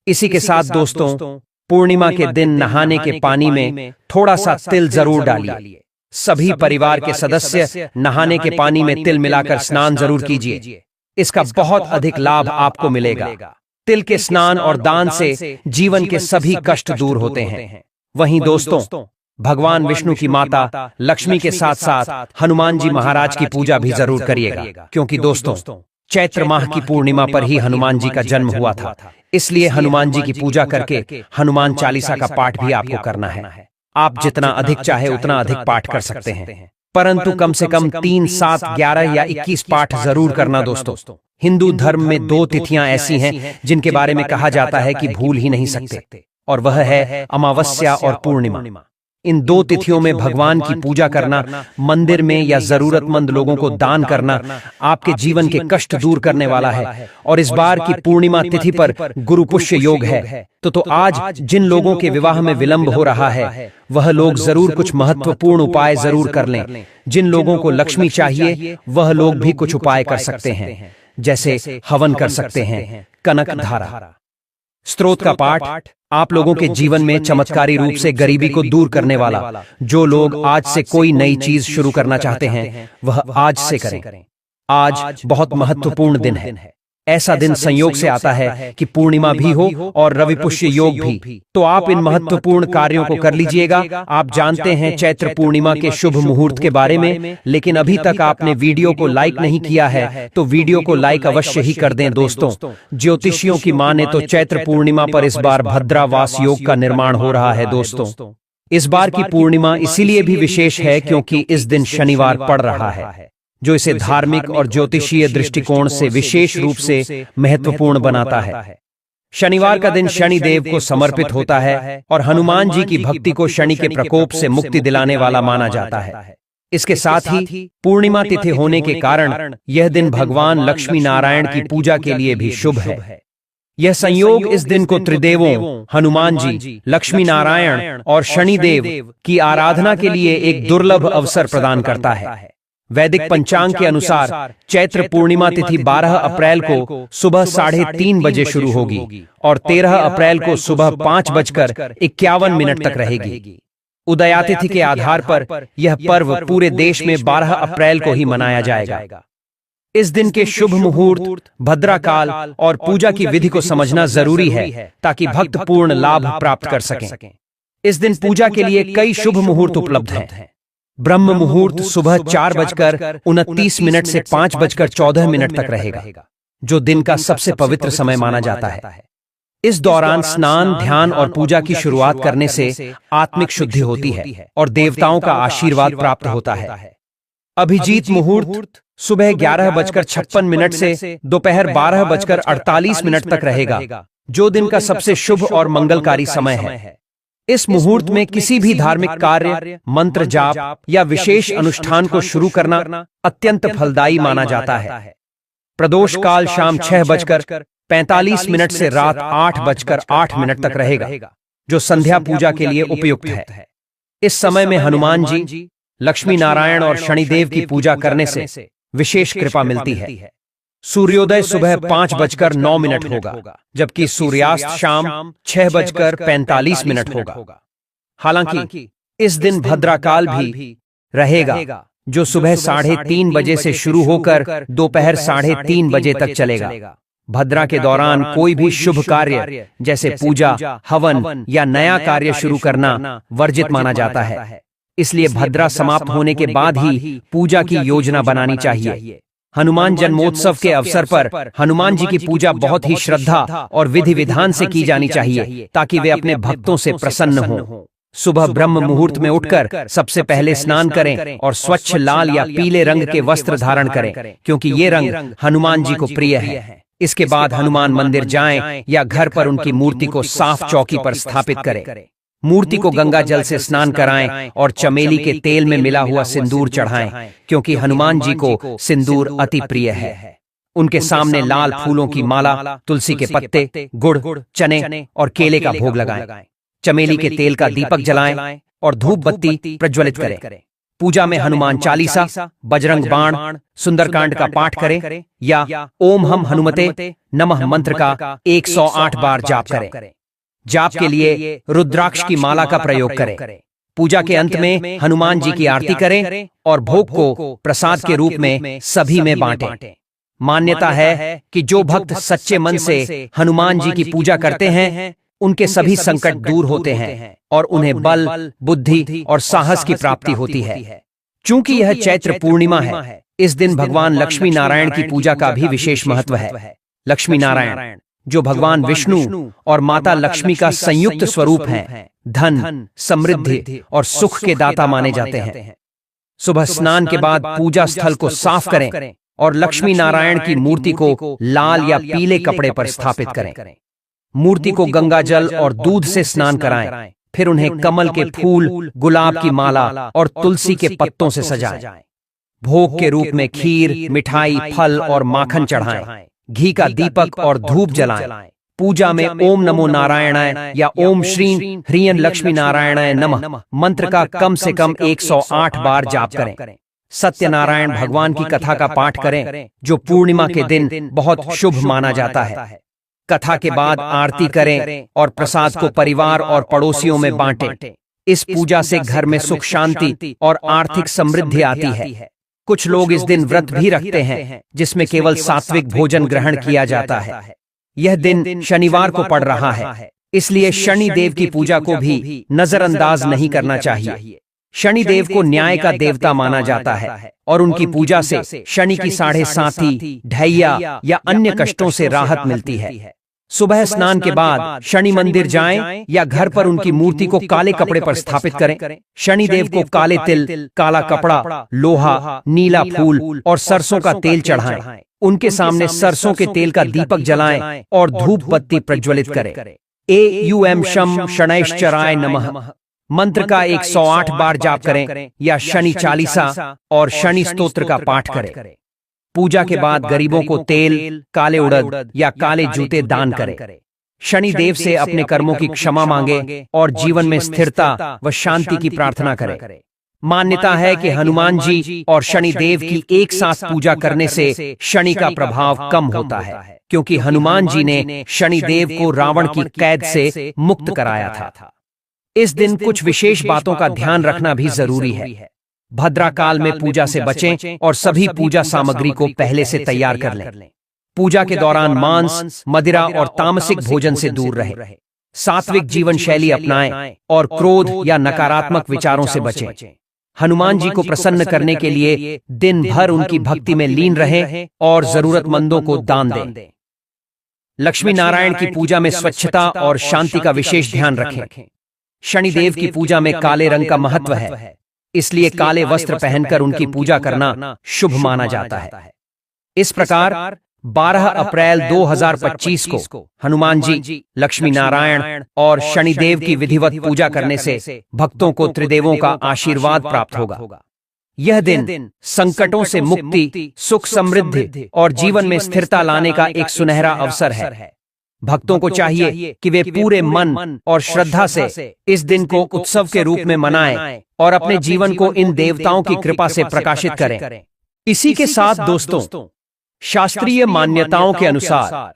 इसी के साथ दोस्तों, पूर्णिमा के दिन नहाने के पानी में थोड़ा सा तिल जरूर डालिए। सभी परिवार के सदस्य नहाने के पानी में तिल मिलाकर स्नान जरूर कीजिए। इसका बहुत अधिक लाभ आपको मिलेगा। तिल के स्नान और दान से जीवन के सभी कष्ट दूर होते हैं। वहीं दोस्तों, भगवान विष्णु की माता लक्ष्मी के साथ साथ हनुमान जी महाराज की पूजा भी जरूर करिएगा, क्योंकि दोस्तों चैत्र माह की पूर्णिमा पर ही हनुमान जी का जन्म हुआ था। इसलिए हनुमान जी की पूजा करके हनुमान चालीसा का पाठ भी आपको करना है। आप जितना अधिक चाहे उतना अधिक पाठ कर सकते हैं, परंतु कम से कम 3, 7, 11 या 21 पाठ जरूर करना दोस्तों। हिंदू धर्म में 2 तिथियां ऐसी हैं जिनके बारे में कहा जाता है कि भूल ही नहीं सकते, और वह है अमावस्या और पूर्णिमा। इन 2 तिथियों में भगवान की पूजा करना, मंदिर में या जरूरतमंद लोगों को दान करना आपके जीवन के कष्ट दूर करने वाला है। और इस बार की पूर्णिमा तिथि पर गुरु पुष्य योग है, तो आज जिन लोगों के विवाह में विलंब हो रहा है वह लोग जरूर कुछ महत्वपूर्ण उपाय जरूर कर लें। जिन लोगों को लक्ष्मी चाहिए वह लोग भी कुछ उपाय कर सकते हैं, जैसे हवन कर सकते हैं, कनक धारा, स्तोत्र का पाठ आप लोगों के जीवन में चमत्कारी रूप से गरीबी को दूर करने वाला। जो लोग आज से कोई नई चीज शुरू करना चाहते हैं वह आज से करें। आज बहुत महत्वपूर्ण दिन है। ऐसा दिन संयोग से आता है कि पूर्णिमा भी हो और रवि पुष्य योग भी, तो आप इन महत्वपूर्ण कार्यों को कर लीजिएगा। आप जानते हैं चैत्र पूर्णिमा के शुभ मुहूर्त के बारे में, लेकिन अभी तक आपने वीडियो को लाइक नहीं किया है तो वीडियो को लाइक अवश्य ही कर दें दोस्तों। ज्योतिषियों की माने तो चैत्र पूर्णिमा पर इस बार भद्रावास योग का निर्माण हो रहा है दोस्तों। इस बार की पूर्णिमा इसीलिए भी विशेष है क्योंकि इस दिन शनिवार पड़ रहा है, जो इसे धार्मिक और ज्योतिषीय दृष्टिकोण से विशेष रूप से महत्वपूर्ण बनाता है। शनिवार का दिन शनि देव को समर्पित होता है और हनुमान जी की भक्ति को शनि के प्रकोप से मुक्ति दिलाने वाला माना जाता है। इसके साथ ही पूर्णिमा तिथि होने के कारण यह दिन भगवान लक्ष्मी नारायण की पूजा के लिए भी शुभ है। यह संयोग इस दिन को त्रिदेवों हनुमान जी, लक्ष्मी नारायण और शनिदेव की आराधना के लिए एक दुर्लभ अवसर प्रदान करता है। वैदिक पंचांग के अनुसार चैत्र पूर्णिमा तिथि 12 अप्रैल को सुबह 3:30 बजे शुरू होगी और 13 अप्रैल को सुबह 5:51 तक रहेगी। उदयातिथि के आधार पर यह पर्व पूरे देश में 12 अप्रैल को ही मनाया जाएगा। इस दिन के शुभ मुहूर्त, भद्राकाल और पूजा की विधि को समझना जरूरी है ताकि भक्त पूर्ण लाभ प्राप्त कर सकें। इस दिन पूजा के लिए कई शुभ मुहूर्त उपलब्ध हैं। ब्रह्म मुहूर्त सुबह 4:29 से 5:14 तक रहेगा, जो दिन का सबसे पवित्र समय माना जाता है। इस दौरान स्नान, ध्यान और पूजा की शुरुआत करने से आत्मिक शुद्धि होती है और देवताओं का आशीर्वाद प्राप्त होता है। अभिजीत मुहूर्त सुबह 11:56 से दोपहर 12:48 तक रहेगा, जो दिन का सबसे शुभ और मंगलकारी समय है। इस मुहूर्त में किसी भी धार्मिक कार्य, मंत्र जाप या विशेष अनुष्ठान को शुरू करना अत्यंत फलदायी माना जाता है। प्रदोष काल शाम 6:45 से रात 8:08 तक रहेगा, जो संध्या पूजा के लिए उपयुक्त है। इस समय में हनुमान जी, लक्ष्मी नारायण और शनिदेव की पूजा करने से विशेष कृपा मिलती है। सूर्योदय सुबह 5:09 होगा, जबकि सूर्यास्त शाम 6:45 होगा। हालांकि इस दिन भद्राकाल भी रहेगा, जो सुबह 3:30 बजे से शुरू होकर दोपहर 3:30 बजे तक चलेगा। भद्रा के दौरान कोई भी शुभ कार्य जैसे पूजा, हवन या नया कार्य शुरू करना वर्जित माना जाता है। इसलिए भद्रा समाप्त होने के बाद ही पूजा की योजना बनानी चाहिए। हनुमान जन्मोत्सव के अवसर पर हनुमान जी की पूजा बहुत ही श्रद्धा और विधि विधान से की जानी चाहिए ताकि वे अपने भक्तों से प्रसन्न हों। सुबह ब्रह्म मुहूर्त में उठकर सबसे पहले स्नान करें और स्वच्छ लाल या पीले रंग के वस्त्र धारण करें, क्योंकि ये रंग हनुमान जी को प्रिय है। इसके बाद हनुमान मंदिर जाएं या घर पर उनकी मूर्ति को साफ चौकी पर स्थापित करें। मूर्ति को गंगा जल से स्नान कराएं और चमेली के तेल में मिला हुआ सिंदूर चढ़ाएं, क्योंकि हनुमान जी को सिंदूर अति प्रिय है। उनके सामने लाल फूलों की माला, तुलसी के पत्ते, गुड़, चने और केले का भोग लगाएं। चमेली के तेल का दीपक जलाएं और धूप बत्ती प्रज्वलित करें। पूजा में हनुमान चालीसा, बजरंग बाण, सुंदरकांड का पाठ करें या ओम हम हनुमते नमः मंत्र का 108 बार जाप करें। जाप के लिए रुद्राक्ष की माला का प्रयोग करें। पूजा के अंत में हनुमान जी की आरती करें और भोग को प्रसाद के रूप में सभी में बांटें। मान्यता है कि जो भक्त सच्चे मन से हनुमान जी की पूजा करते हैं उनके सभी संकट दूर होते हैं और उन्हें बल, बुद्धि और साहस की प्राप्ति होती है। चूंकि यह चैत्र पूर्णिमा है, इस दिन भगवान लक्ष्मी नारायण की पूजा का भी विशेष महत्व है। लक्ष्मी नारायण, जो भगवान विष्णु और माता लक्ष्मी का संयुक्त स्वरूप हैं, धन, समृद्धि और सुख के दाता माने जाते हैं। सुबह स्नान के बाद पूजा स्थल को साफ करें और लक्ष्मी नारायण की मूर्ति को लाल या पीले कपड़े पर स्थापित करें। मूर्ति को गंगा जल और दूध से स्नान कराएं, फिर उन्हें कमल के फूल, गुलाब की माला और तुलसी के पत्तों से सजाएं। भोग के रूप में खीर, मिठाई, फल और माखन चढ़ाएं। घी का दीपक और धूप जलाएं। पूजा में ओम नमो नारायणाय या ओम श्री ह्रीं लक्ष्मी नारायणाय नमः मंत्र का कम से कम 108 बार जाप करें। सत्यनारायण भगवान की कथा का पाठ करें, जो पूर्णिमा के दिन बहुत शुभ माना जाता है। कथा के बाद आरती करें और प्रसाद को परिवार और पड़ोसियों में बांटें। इस पूजा से घर में सुख, शांति और आर्थिक समृद्धि आती है। कुछ लोग इस दिन व्रत भी रखते हैं, जिसमें केवल सात्विक भोजन ग्रहण किया जाता है। यह दिन शनिवार को पड़ रहा है, इसलिए शनि देव की पूजा को भी नजरअंदाज नहीं करना चाहिए। शनि देव को न्याय का देवता माना जाता है और उनकी पूजा से शनि की 7.5 ढैया या अन्य कष्टों से राहत मिलती है। सुबह स्नान के बाद शनि मंदिर जाएं या घर पर उनकी मूर्ति को काले कपड़े पर स्थापित करें। शनि देव को काले तिल, काला कपड़ा, लोहा, नीला फूल और सरसों का तेल चढ़ाएं। उनके सामने सरसों के तेल का दीपक जलाएं और धूप बत्ती प्रज्वलित करें। एयूएम शम शनैश्चराय नमः मंत्र का 108 बार जाप करें या शनि चालीसा और शनि स्तोत्र का पाठ करें। पूजा के बाद गरीबों को तेल, काले उड़द या काले जूते दान करें। शनि देव से अपने कर्मों की क्षमा मांगे और जीवन में स्थिरता व शांति की प्रार्थना करें। मान्यता है कि हनुमान जी और शनि देव की एक साथ पूजा करने से शनि का प्रभाव कम होता है, क्योंकि हनुमान जी ने शनि देव को रावण की कैद से मुक्त कराया था। इस दिन कुछ विशेष बातों का ध्यान रखना भी जरूरी है। भद्रा काल में पूजा से बचें और सभी पूजा सामग्री को पहले से तैयार कर लें। पूजा के दौरान मांस, मदिरा और तामसिक भोजन से दूर रहें। सात्विक जीवन शैली अपनाएं और क्रोध या नकारात्मक विचारों से बचें। हनुमान जी को प्रसन्न करने के लिए दिन भर उनकी भक्ति में लीन रहें और जरूरतमंदों को दान दें। लक्ष्मी नारायण की पूजा में स्वच्छता और शांति का विशेष ध्यान रखें। शनिदेव की पूजा में काले रंग का महत्व है, इसलिए काले वस्त्र पहनकर उनकी पूजा करना शुभ माना जाता है। इस प्रकार 12 अप्रैल 2025 को हनुमान जी, लक्ष्मी नारायण और शनिदेव की विधिवत पूजा करने से भक्तों को त्रिदेवों का आशीर्वाद प्राप्त होगा। यह दिन संकटों से मुक्ति, सुख, समृद्धि और जीवन में स्थिरता लाने का एक सुनहरा अवसर है। भक्तों को चाहिए कि वे पूरे मन और श्रद्धा से इस दिन को उत्सव के रूप में मनाएं और अपने जीवन को इन देवताओं की कृपा से प्रकाशित करें। इसी के साथ दोस्तों, शास्त्रीय मान्यताओं के अनुसार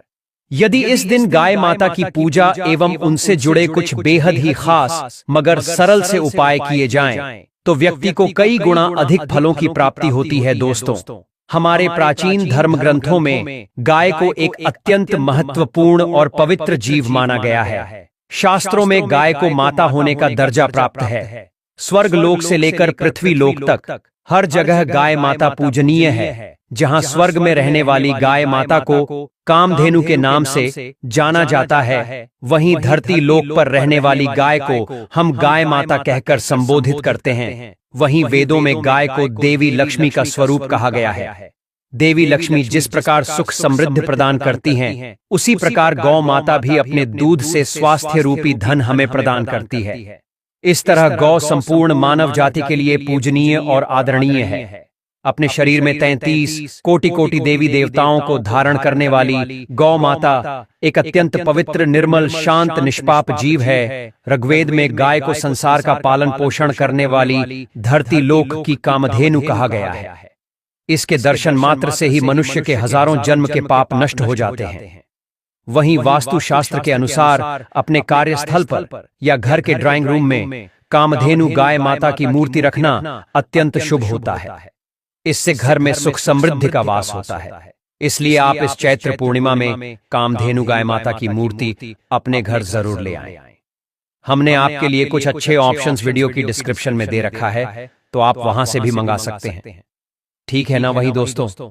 यदि इस दिन गाय माता की पूजा एवं उनसे जुड़े कुछ बेहद ही खास मगर सरल से उपाय किए जाएं, तो व्यक्ति को कई गुना अधिक फलों की प्राप्ति होती है। दोस्तों, हमारे प्राचीन धर्म ग्रंथों में गाय को एक अत्यंत महत्वपूर्ण और पवित्र जीव माना गया है। शास्त्रों में गाय को माता होने का दर्जा प्राप्त है। स्वर्ग लोक से लेकर पृथ्वी लोक तक हर जगह गाय माता पूजनीय है। जहां स्वर्ग में रहने वाली गाय माता को कामधेनु के नाम से जाना जाता है, वहीं धरती लोक पर रहने वाली गाय को हम गाय माता कहकर संबोधित करते हैं। वहीं वेदों में गाय को देवी लक्ष्मी का स्वरूप कहा गया है। देवी लक्ष्मी जिस प्रकार सुख समृद्धि प्रदान करती हैं, उसी प्रकार गौ माता भी अपने दूध से स्वास्थ्य रूपी धन हमें प्रदान करती है। इस तरह गौ संपूर्ण मानव जाति के लिए पूजनीय और आदरणीय है। अपने शरीर में 33 कोटि देवी देवताओं को धारण करने वाली गौ माता एक अत्यंत पवित्र, निर्मल, शांत, निष्पाप जीव है। ऋग्वेद में गाय को संसार का पालन पोषण करने वाली धरती लोक की कामधेनु कहा गया है। इसके दर्शन मात्र से ही मनुष्य के हजारों जन्म के पाप नष्ट हो जाते हैं। वहीं वास्तु शास्त्र के अनुसार अपने कार्यस्थल पर या घर के ड्राइंग रूम में कामधेनु गाय माता की मूर्ति रखना अत्यंत शुभ होता है। इससे घर में सुख समृद्धि का वास होता है। इसलिए आप इस चैत्र पूर्णिमा में कामधेनु गाय माता की मूर्ति अपने घर जरूर ले आएं। हमने आपके लिए कुछ अच्छे ऑप्शंस वीडियो की डिस्क्रिप्शन में दे रखा है, तो आप वहां से भी मंगा सकते हैं। ठीक है ना? वही दोस्तों,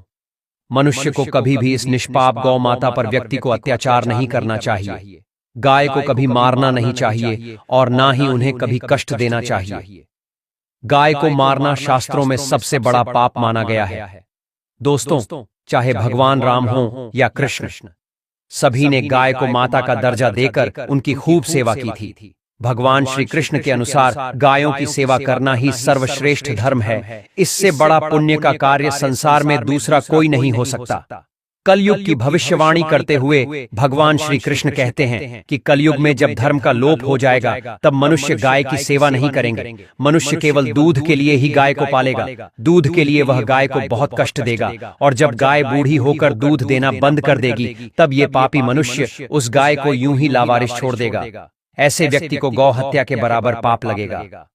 मनुष्य को कभी भी इस निष्पाप गौ माता पर व्यक्ति को अत्याचार नहीं करना चाहिए, गाय को कभी मारना नहीं चाहिए और ना ही उन्हें कभी कष्ट देना चाहिए। गाय को मारना शास्त्रों में सबसे बड़ा पाप माना गया है। दोस्तों, चाहे भगवान राम हो या कृष्ण, सभी ने गाय को माता का दर्जा देकर उनकी खूब सेवा की थी। भगवान श्री कृष्ण के अनुसार गायों की सेवा करना ही सर्वश्रेष्ठ धर्म है। इससे बड़ा पुण्य का कार्य संसार में दूसरा कोई नहीं हो सकता। कलयुग की भविष्यवाणी करते हुए भगवान श्री कृष्ण कहते हैं कि कलयुग में जब धर्म का लोप हो जाएगा तब मनुष्य गाय की सेवा नहीं करेंगे। मनुष्य केवल दूध के लिए ही गाय को पालेगा। दूध के लिए वह गाय को बहुत कष्ट देगा, और जब गाय बूढ़ी होकर दूध देना बंद कर देगी तब ये पापी मनुष्य उस गाय को यूं ही लावारिस छोड़ देगा। ऐसे व्यक्ति को गौ हत्या के बराबर पाप लगेगा।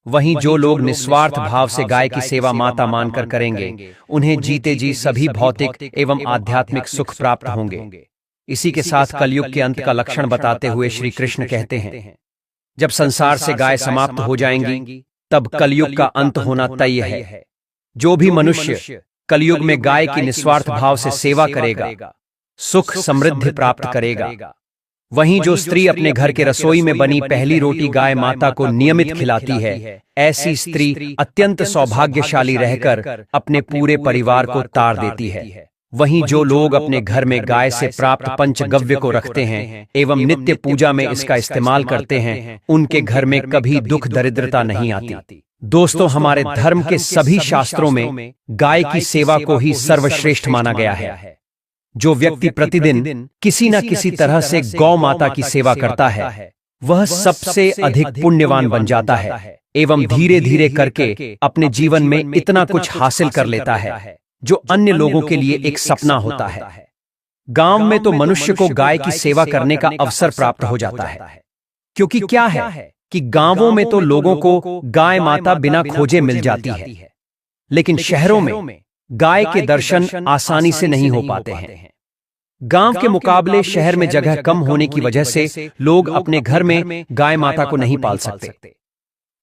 वहीं जो लोग निस्वार्थ भाव से गाय की सेवा माता मानकर करेंगे, उन्हें जीते जी सभी भौतिक एवं आध्यात्मिक सुख प्राप्त होंगे। इसी के साथ कलयुग के अंत का लक्षण बताते हुए श्री कृष्ण कहते हैं, जब संसार से गाय समाप्त हो जाएंगी तब कलयुग का अंत होना तय है। जो भी मनुष्य कलयुग में गाय की निस्वार्थ भाव से सेवा करेगा, सुख समृद्धि प्राप्त करेगा। वहीं जो स्त्री अपने घर के रसोई में बनी पहली रोटी गाय माता को नियमित खिलाती है, ऐसी स्त्री अत्यंत सौभाग्यशाली रहकर अपने पूरे परिवार को तार देती है। वहीं जो लोग अपने घर में गाय से प्राप्त पंचगव्य को रखते हैं एवं नित्य पूजा में इसका इस्तेमाल करते हैं, उनके घर में कभी दुख दरिद्रता नहीं आती। दोस्तों, हमारे धर्म के सभी शास्त्रों में गाय की सेवा को ही सर्वश्रेष्ठ माना गया है। जो व्यक्ति प्रतिदिन किसी न किसी तरह से गौ माता की सेवा करता है, वह सबसे अधिक पुण्यवान बन जाता है एवं धीरे धीरे करके अपने जीवन में इतना कुछ हासिल कर लेता है जो अन्य लोगों के लिए एक सपना होता है। गांव में तो मनुष्य को गाय की सेवा करने का अवसर प्राप्त हो जाता है, क्योंकि क्या है कि गांवों में तो लोगों को गाय माता बिना खोजे मिल जाती है, लेकिन शहरों में गाय के दर्शन आसानी से नहीं हो पाते हैं। गांव के मुकाबले शहर में जगह कम होने की वजह से लोग अपने घर में गाय माता को नहीं पाल सकते।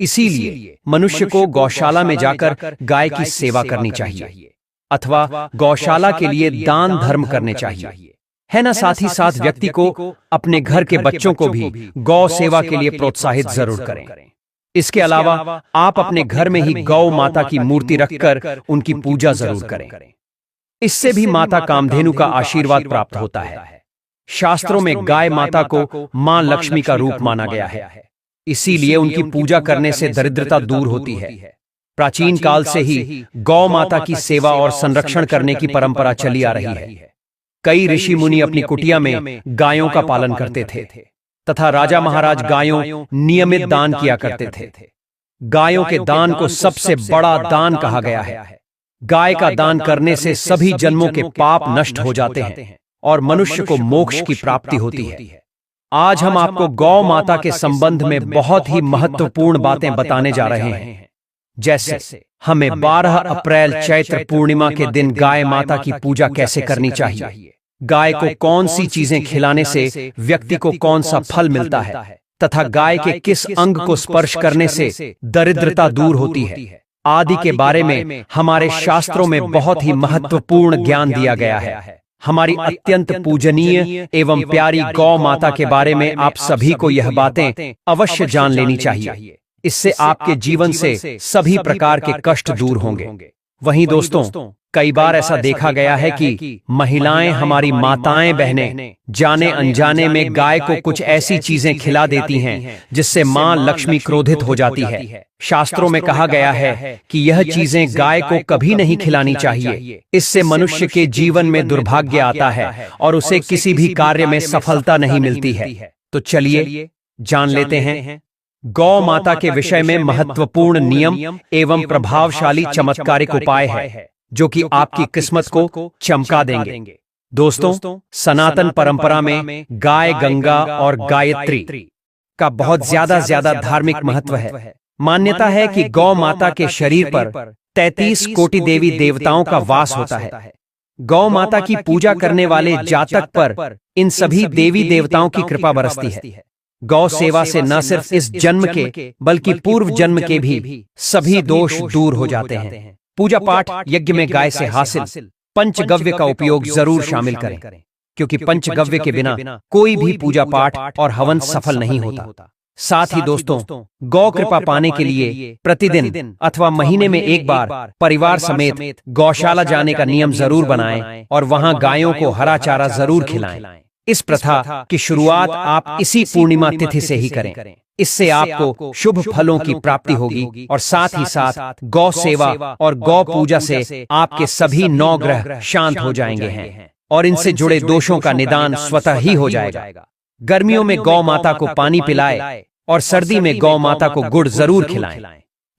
इसीलिए मनुष्य को गौशाला में जाकर गाय की सेवा करनी चाहिए, अथवा गौशाला के लिए दान धर्म करने चाहिए, है ना? साथ ही साथ व्यक्ति को अपने घर के बच्चों को भी गौ सेवा के लिए प्रोत्साहित जरूर करें। इसके अलावा आप अपने घर में ही गौ माता की मूर्ति रखकर उनकी पूजा जरूर करें। इससे भी माता कामधेनु का आशीर्वाद प्राप्त होता है। शास्त्रों में गाय माता को मां लक्ष्मी का रूप माना गया है, इसीलिए उनकी पूजा करने से दरिद्रता दूर होती है। प्राचीन काल से ही गौ माता की सेवा और संरक्षण करने की परंपरा चली आ रही है। कई ऋषि मुनि अपनी कुटिया में गायों का पालन करते थे तथा राजा महाराज गायों नियमित दान किया करते थे। गायों के दान को सबसे बड़ा दान कहा गया है। गाय का दान करने से सभी जन्मों के पाप नष्ट हो जाते हैं और मनुष्य को मोक्ष की प्राप्ति होती है। आज हम आपको गौ माता के संबंध में बहुत ही महत्वपूर्ण बातें बताने जा रहे हैं। जैसे हमें 12 अप्रैल चैत्र पूर्णिमा के दिन गाय माता की पूजा कैसे करनी चाहिए, गाय को कौन सी चीजें खिलाने से व्यक्ति को कौन सा फल मिलता है, तथा गाय के किस अंग को स्पर्श करने से दरिद्रता दूर होती है आदि के बारे में हमारे शास्त्रों में बहुत ही महत्वपूर्ण ज्ञान दिया गया है। हमारी अत्यंत पूजनीय एवं प्यारी गौ माता के बारे में आप सभी को यह बातें अवश्य जान लेनी चाहिए। इससे आपके जीवन से सभी प्रकार के कष्ट दूर होंगे। वहीं दोस्तों, कई बार ऐसा देखा गया है कि महिलाएं, हमारी माताएं बहनें जाने अनजाने में गाय को कुछ ऐसी चीजें खिला देती हैं जिससे मां लक्ष्मी क्रोधित हो जाती है। शास्त्रों में कहा गया है कि यह चीजें गाय को कभी नहीं खिलानी चाहिए। इससे मनुष्य के जीवन में दुर्भाग्य आता है और उसे किसी भी कार्य में सफलता नहीं मिलती है। तो चलिए जान लेते हैं गौ माता के विषय में महत्वपूर्ण नियम एवं प्रभावशाली चमत्कारिक उपाय है जो कि आपकी किस्मत को चमका देंगे। दोस्तों, सनातन परंपरा में गाय, गंगा और गायत्री का बहुत ज्यादा धार्मिक महत्व है। मान्यता है कि गौ माता के शरीर पर 33 कोटि देवी देवताओं का वास होता है। गौ माता की पूजा करने वाले जातक पर इन सभी देवी देवताओं की कृपा बरसती है। गौ सेवा से न सिर्फ इस जन्म के बल्कि पूर्व जन्म के भी सभी दोष दूर हो जाते हैं। पूजा पाठ यज्ञ में गाय से हासिल पंचगव्य का उपयोग जरूर शामिल करें, क्योंकि पंचगव्य के बिना कोई भी पूजा पाठ और हवन सफल नहीं होता। साथ ही दोस्तों, गौ कृपा पाने के लिए प्रतिदिन अथवा महीने में एक बार परिवार समेत गौशाला जाने का नियम जरूर बनाएं और वहां गायों को हरा चारा जरूर खिलाएं। इस प्रथा की शुरुआत आप इसी पूर्णिमा तिथि से ही करें। इससे आपको शुभ फलों की प्राप्ति होगी और साथ ही साथ गौ सेवा और गौ पूजा से आपके सभी 9 ग्रह शांत हो जाएंगे हैं और इनसे जुड़े दोषों का निदान स्वतः ही हो जाएगा। गर्मियों में गौ माता को पानी पिलाए और सर्दी में गौ माता को गुड़ जरूर खिलाएं।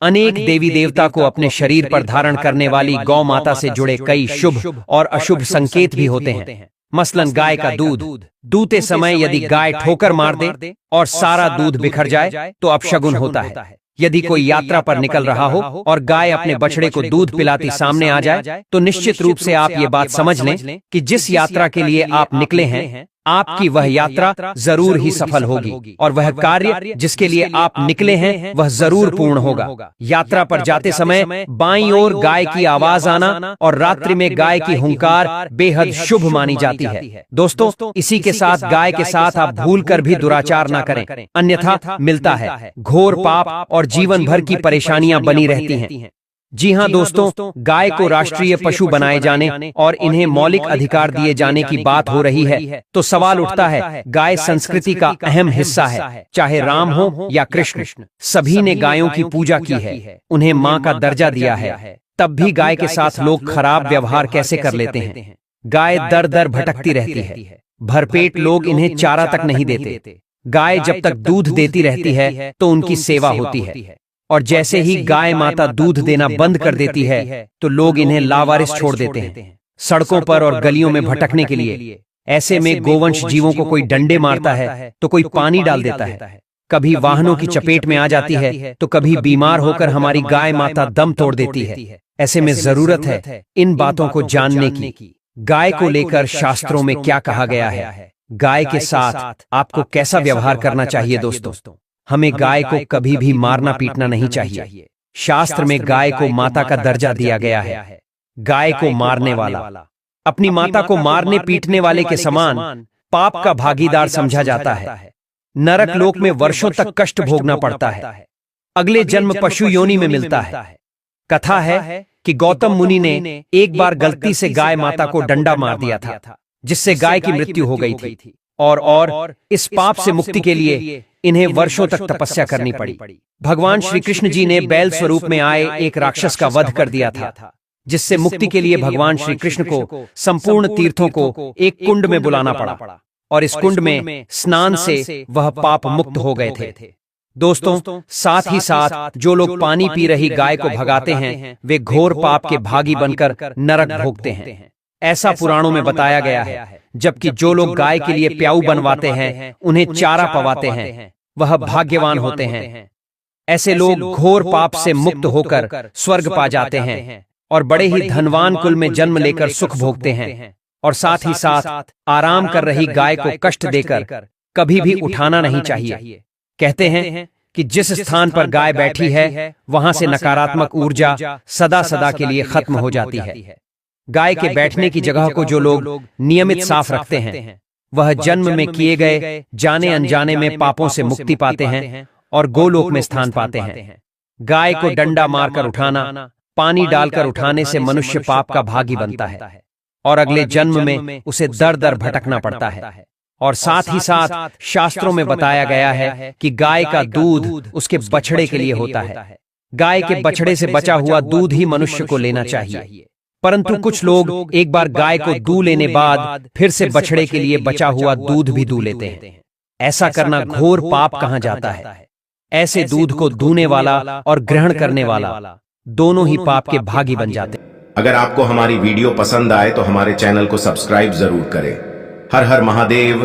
अनेक देवी देवता को अपने शरीर पर धारण करने वाली गौ माता से जुड़े कई शुभ और अशुभ संकेत भी होते हैं। मसलन गाय का दूध दूते समय यदि गाय ठोकर मार दे और सारा दूध बिखर जाए तो अपशगुन होता है। यदि कोई यात्रा पर निकल रहा हो और गाय अपने बछड़े को दूध पिलाती सामने आ जाए तो निश्चित रूप से आप ये बात समझ लें कि जिस यात्रा के लिए आप निकले हैं आपकी वह यात्रा जरूर ही सफल होगी और वह कार्य जिसके लिए आप निकले हैं वह जरूर पूर्ण होगा। यात्रा पर जाते समय बाईं ओर गाय की आवाज आना और रात्रि में गाय की हुंकार बेहद शुभ मानी जाती है। दोस्तों, इसी के साथ गाय के साथ आप भूल कर भी दुराचार न करें, अन्यथा मिलता है घोर पाप और जीवन भर की परेशानियां बनी रहती हैं। जी हाँ दोस्तों, गाय को राष्ट्रीय पशु बनाए जाने और इन्हें मौलिक अधिकार दिए जाने की बात हो रही है तो सवाल उठता है, गाय संस्कृति का अहम हिस्सा है। चाहे राम हो या कृष्ण, सभी ने गायों की पूजा की है, उन्हें माँ का दर्जा दिया है। तब भी गाय के साथ लोग खराब व्यवहार कैसे कर लेते हैं। गाय दर दर भटकती रहती है, भरपेट लोग इन्हें चारा तक नहीं देते। गाय जब तक दूध देती रहती है तो उनकी सेवा होती है और जैसे ही गाय माता दूध देना बंद कर देती है तो लोग इन्हें लावारिस छोड़ देते हैं सड़कों पर और गलियों में भटकने के लिए। ऐसे में गोवंश जीवों को कोई डंडे मारता है तो कोई पानी डाल देता है, कभी वाहनों की चपेट में आ जाती है तो कभी बीमार होकर हमारी गाय माता दम तोड़ देती है। ऐसे में जरूरत है इन बातों को जानने की। गाय को लेकर शास्त्रों में क्या कहा गया है, गाय के साथ आपको कैसा व्यवहार करना चाहिए। दोस्तों, हमें गाय को कभी भी मारना पीटना नहीं चाहिए। शास्त्र में गाय को माता का दर्जा दिया गया है। गाय को मारने वाला अपनी माता को मारने पीटने वाले के समान पाप का भागीदार समझा जाता है। नरक लोक में वर्षों तक कष्ट भोगना पड़ता है, अगले जन्म पशु योनि में मिलता है। कथा है कि गौतम मुनि ने एक बार गलती से गाय माता को डंडा मार दिया था, जिससे गाय की मृत्यु हो गई थी और इस पाप से मुक्ति के लिए इन्हें वर्षों तक तपस्या करनी पड़ी। भगवान श्री कृष्ण जी ने बैल स्वरूप में आए एक राक्षस का वध कर दिया था, जिससे मुक्ति के लिए भगवान श्री कृष्ण को संपूर्ण तीर्थों को एक कुंड में बुलाना पड़ा और इस कुंड में स्नान से वह पाप मुक्त हो गए थे। दोस्तों, साथ ही साथ जो लोग पानी पी रही गाय को भगाते हैं वे घोर पाप के भागी बनकर नरक भोगते हैं। ऐसा पुराणों में बताया गया है। जबकि जो लोग गाय के लिए प्याऊ बनवाते हैं, उन्हें चारा पवाते हैं, वह भाग्यवान होते हैं। ऐसे लोग घोर पाप से मुक्त होकर स्वर्ग पा जाते हैं और बड़े ही धनवान कुल में जन्म लेकर सुख भोगते हैं। और साथ ही साथ आराम कर रही गाय को कष्ट देकर कभी भी उठाना नहीं चाहिए। कहते हैं कि जिस स्थान पर गाय बैठी है वहां से नकारात्मक ऊर्जा सदा सदा के लिए खत्म हो जाती है। गाय के बैठने की जगह को जो लोग नियमित साफ रखते हैं वह जन्म में किए गए जाने अनजाने में पापों से मुक्ति पाते हैं और गोलोक में स्थान पाते हैं। गाय को डंडा मारकर उठाना, पानी डालकर उठाने से मनुष्य पाप का भागी बनता है और अगले जन्म में उसे दर दर भटकना पड़ता है। और साथ ही साथ शास्त्रों में बताया गया है कि गाय का दूध उसके बछड़े के लिए होता है। गाय के बछड़े से बचा हुआ दूध ही मनुष्य को लेना चाहिए। परंतु कुछ लोग एक बार गाय को दूध लेने बाद फिर से बछड़े के लिए बचा हुआ दूध भी दूध लेते हैं। ऐसा करना घोर पाप कहा जाता है। ऐसे दूध को दूने वाला और ग्रहण करने वाला दोनों ही पाप के भागी बन जाते हैं। अगर आपको हमारी वीडियो पसंद आए तो हमारे चैनल को सब्सक्राइब जरूर करें। हर हर महादेव।